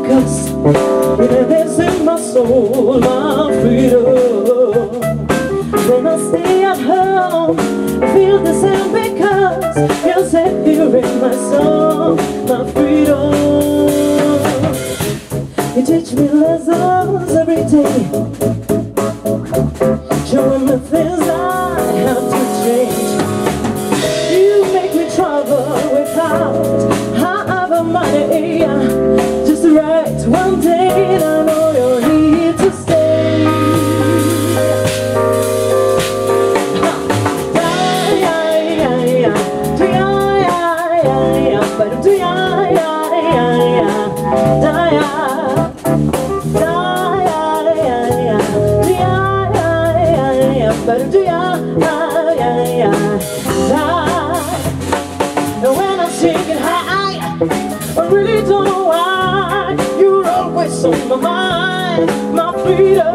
Because it is in my soul, my freedom. When I stay at home, I feel the same because you're safe here in my soul, my freedom. You teach me lessons every day, showing me things I have to change. You make me travel without however money, just right one day, and I know you're here to stay. When I'm singing high, I really don't know why. You're always on my mind, my freedom.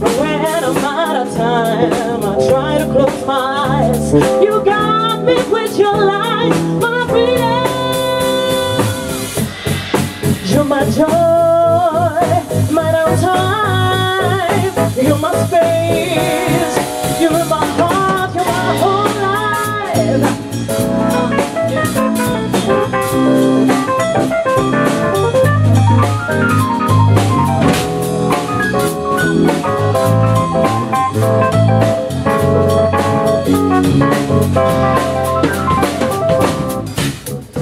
When I'm out of time, I try to close my eyes. You got me with your light, my freedom. You're my joy, my downtime. You're my space, you're in my heart, you're my whole life.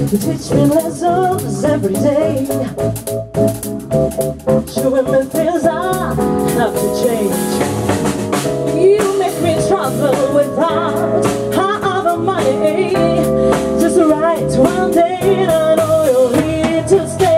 You teach me lessons every day, showing me things I have to change. You make me travel without however money, just right one day, and I know you're here to stay.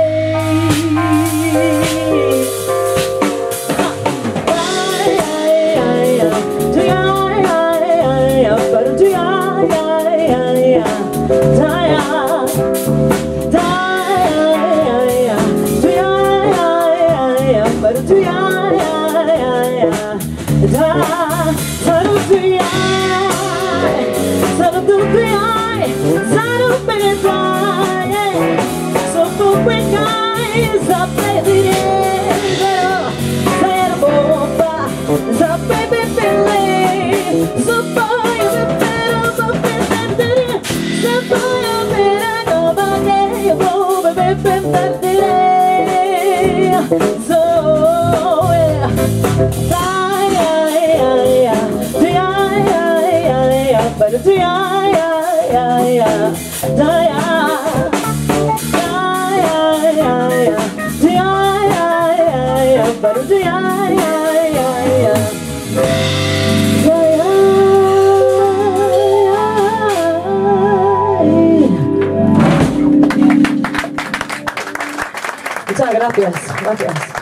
Muchas gracias.